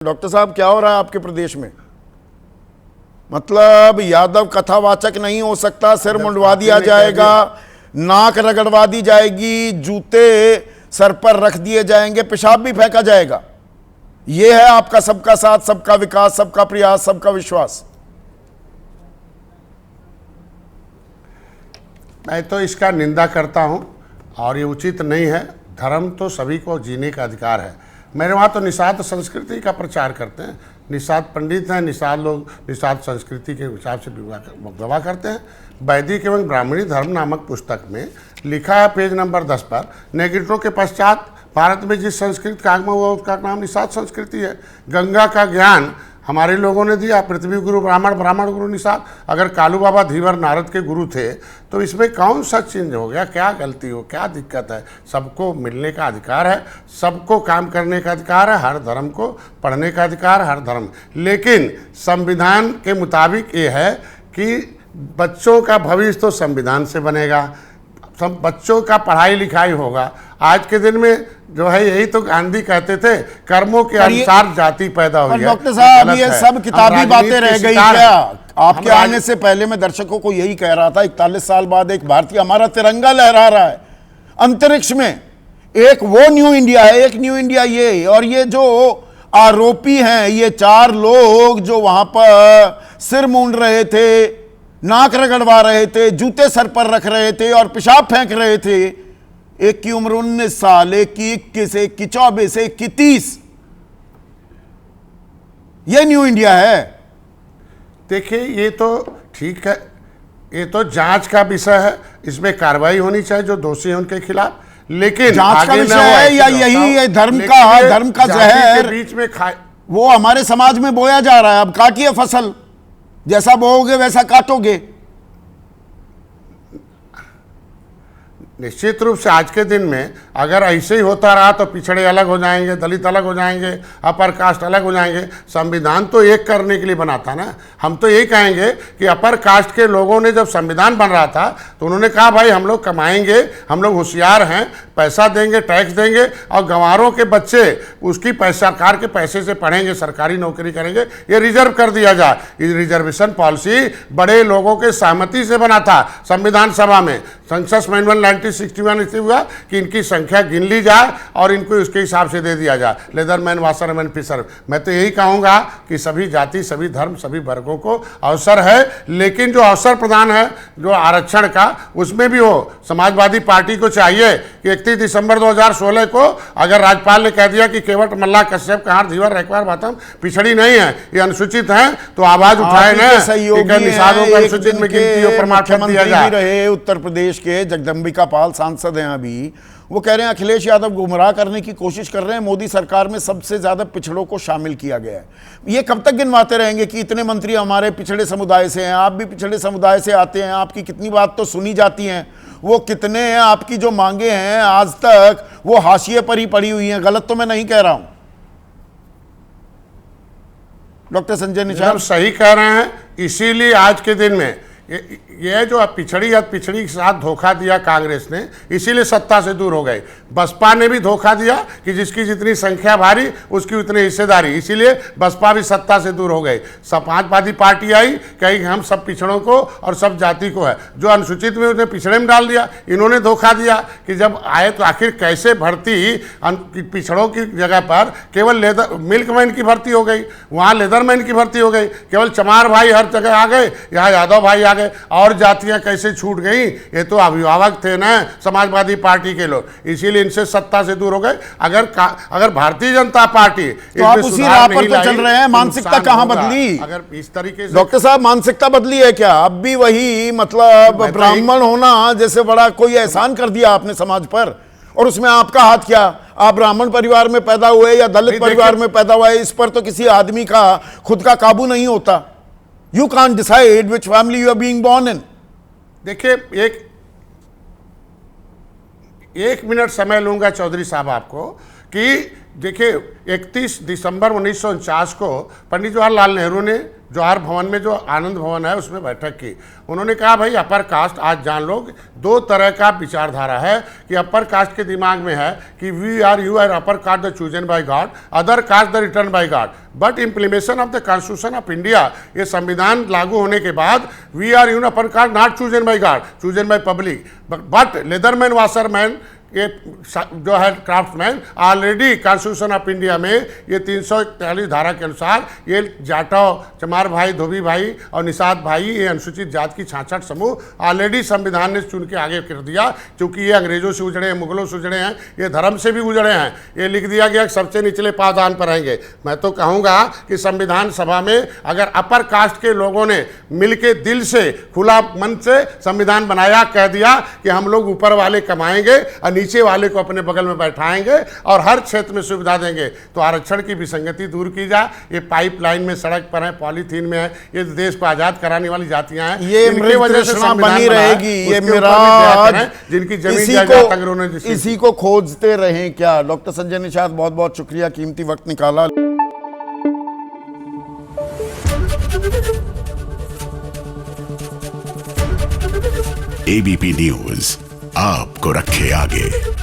Doctor साहब, क्या हो रहा है आपके प्रदेश में? मतलब यादव कथावाचक नहीं हो सकता, सिर मुंडवा दिया जाएगा, नाक रगड़वा दी जाएगी, जूते सर पर रख दिए जाएंगे, पेशाब भी फेंका जाएगा। यह है आपका सबका साथ, सबका विकास, सबका प्रयास, सबका विश्वास। मैं तो इसका निंदा करता हूं और ये उचित नहीं है। धर्म तो सभी को जीने का अधिकार है। मेरे वहाँ तो निषाद संस्कृति का प्रचार करते हैं। निषाद पंडित हैं, निषाद लोग निषाद संस्कृति के हिसाब से विवाह करते हैं। वैदिक एवं ब्राह्मणी धर्म नामक पुस्तक में लिखा है पेज नंबर 10 पर, नेग्रिटो के पश्चात भारत में जिस संस्कृति का आगमन हुआ उसका नाम निषाद संस्कृति है। गंगा का ज्ञान हमारे लोगों ने दिया, पृथ्वी गुरु ब्राह्मण, ब्राह्मण गुरु निषाद। अगर कालू बाबा धीवर नारद के गुरु थे तो इसमें कौन सा चेंज हो गया? क्या गलती हो, क्या दिक्कत है? सबको मिलने का अधिकार है, सबको काम करने का अधिकार है, हर धर्म को पढ़ने का अधिकार, हर धर्म। लेकिन संविधान के मुताबिक ये है कि बच्चों का भविष्य तो संविधान से बनेगा, सब बच्चों का पढ़ाई लिखाई होगा। आज के दिन में जो है, यही तो गांधी कहते थे, कर्मों के अनुसार जाति पैदा हुई है। डॉक्टर साहब, ये सब किताबी बातें रह गई क्या? आपके आने से पहले मैं दर्शकों को यही कह रहा था, 41 साल बाद एक भारतीय हमारा तिरंगा लहरा रहा है अंतरिक्ष में। एक वो न्यू इंडिया है, एक न्यू इंडिया ये। और ये जो आरोपी हैं, ये 4 लोग जो वहां पर सिर मूंड रहे थे, नाक रगड़वा रहे थे, जूते सर पर रख रहे थे और पेशाब फेंक रहे थे, एक की उम्र 19 साल, एक की 21, एक की 24, एक की 30। यह न्यू इंडिया है। देखिए, ये तो ठीक है, ये तो जांच का विषय है, इसमें कार्रवाई होनी चाहिए जो दोषी हैं उनके खिलाफ। लेकिन जांच का विषय है या यही धर्म का जहर बीच में वो हमारे समाज में बोया जा रहा है? अब काटिए फसल, जैसा बोओगे वैसा काटोगे। निश्चित रूप से आज के दिन में अगर ऐसे ही होता रहा तो पिछड़े अलग हो जाएंगे, दलित अलग हो जाएंगे, अपर कास्ट अलग हो जाएंगे। संविधान तो एक करने के लिए बना था ना। हम तो यही कहेंगे कि अपर कास्ट के लोगों ने जब संविधान बन रहा था तो उन्होंने कहा भाई हम लोग कमाएंगे, हम लोग होशियार हैं, पैसा देंगे, टैक्स देंगे, और गंवारों के बच्चे उसकी सरकार के पैसे से पढ़ेंगे, सरकारी नौकरी करेंगे, ये रिजर्व कर दिया जाए। ये रिजर्वेशन पॉलिसी बड़े लोगों के सहमति से बना था संविधान सभा में। सेंसस मैनुअल 1961 इससे हुआ कि इनकी संख्या गिन ली जाए और इनको उसके हिसाब से दे दिया जाए, लेदरमैन, वाशरमैन, फिशर। मैं तो यही कहूँगा कि सभी जाति, सभी धर्म, सभी वर्गों को अवसर है, लेकिन जो अवसर प्रदान है जो आरक्षण का, उसमें भी हो। समाजवादी पार्टी को चाहिए कि 31 दिसंबर 2016 को अगर राज्यपाल ने कह दिया कि केवट, मल्ला, कश्यप, कहार, धीवर, रैकवार, भातम पिछड़ी नहीं है, ये अनुसूचित है, तो आवाज उठाए ना। अनुसूचित में गिनती हो, प्रमाण पत्र दिया जाए। रहे उत्तर प्रदेश के जगदम्बिका पाल सांसद हैं अभी, वो कह रहे हैं अखिलेश यादव गुमराह करने की कोशिश कर रहे हैं, मोदी सरकार में सबसे ज्यादा पिछड़ों को शामिल किया गया है। ये कब तक गिनवाते रहेंगे कि इतने मंत्री हमारे पिछड़े समुदाय से हैं? आप भी पिछड़े समुदाय से आते हैं, आपकी कितनी बात तो सुनी जाती हैं। वो कितने हैं आपकी जो मांगे हैं आज तक वो हाशिए पर ही पड़ी हुई हैं। गलत तो मैं नहीं कह रहा हूं डॉक्टर संजय निषाद? सही कह रहे हैं। इसीलिए आज के दिन में ये जो पिछड़ी के साथ धोखा दिया कांग्रेस ने, इसीलिए सत्ता से दूर हो गई। बसपा ने भी धोखा दिया कि जिसकी जितनी संख्या भारी उसकी उतनी हिस्सेदारी, इसीलिए बसपा भी सत्ता से दूर हो गई। समाजवादी पार्टी आई, कहीं हम सब पिछड़ों को और सब जाति को है, जो अनुसूचित में उन्हें पिछड़े में डाल दिया। इन्होंने धोखा दिया कि जब आए तो आखिर कैसे भर्ती पिछड़ों की जगह पर केवल मिल्कमैन की भर्ती हो गई, वहाँ लेदरमैन की भर्ती हो गई, केवल चमार भाई हर जगह आ गए, यहाँ यादव भाई आ गए, और जातियां कैसे छूट गई? ये तो अभिभावक थे ना समाजवादी पार्टी के लोग, इसीलिए इनसे सत्ता से दूर हो गए। अगर भारतीय जनता पार्टी तो आप उसी राह पर तो चल रहे हैं। मानसिकता कहां बदली? अगर इस तरीके से डॉक्टर साहब, मानसिकता बदली है क्या? अब भी वही, मतलब ब्राह्मण होना जैसे बड़ा कोई एहसान कर दिया आपने समाज पर, और उसमें आपका हाथ क्या? आप ब्राह्मण परिवार में पैदा हुए या दलित परिवार में पैदा हुए, इस पर तो किसी आदमी का खुद का काबू नहीं होता। You can't decide which family you are being born in. देखिए, एक मिनट समय लूंगा चौधरी साहब आपको कि देखिए 31 दिसंबर 1949 को पंडित जवाहरलाल नेहरू ने जवाहर भवन में जो आनंद भवन है उसमें बैठक की। उन्होंने कहा भाई अपर कास्ट, आज जान लोग, दो तरह का विचारधारा है कि अपर कास्ट के दिमाग में है कि we are you are upper caste the chosen by God, other caste the return by God, but implementation of the constitution of India, ये संविधान लागू होने के बाद we are you upper caste not chosen by God, chosen by public, but leatherman washerman ये जो है craftsman already constitution of India में ये 341 धारा के अनुसार ये जाटव, चमार भाई, धोबी भाई और निषाद भाई, ये अनुसूचित जात की 66 समूह ऑलरेडी संविधान ने चुन के आगे कर दिया, क्योंकि ये अंग्रेजों से उजड़े हैं, मुगलों से उजड़े हैं, ये धर्म से भी उजड़े हैं। ये लिख दिया गया कि सबसे निचले पावदान पर रहेंगे। मैं तो कहूँगा कि संविधान सभा में अगर अपर कास्ट के लोगों ने मिल के दिल से, खुला मन से संविधान बनाया, कह दिया कि हम लोग ऊपर वाले कमाएंगे और नीचे वाले को अपने बगल में बैठाएंगे और हर क्षेत्र में सुविधा देंगे, तो आरक्षण की विसंगति दूर की जा। ये पाइपलाइन में, सड़क पर है, पॉलीथीन में है, ये देश को आजाद कराने वाली जातियां हैं, ये इनकी वजह से तृष्णा संविधान बनी बना है। रहेगी। ये उसके मेरा ऊपर भी दया करें, जिनकी जमीन जायदाद अंग्रेजों ने इसी को खोजते रहें क्या। डॉक्टर संजय निषाद, बहुत बहुत शुक्रिया, कीमती वक्त निकाला। एबीपी न्यूज आपको रखे आगे।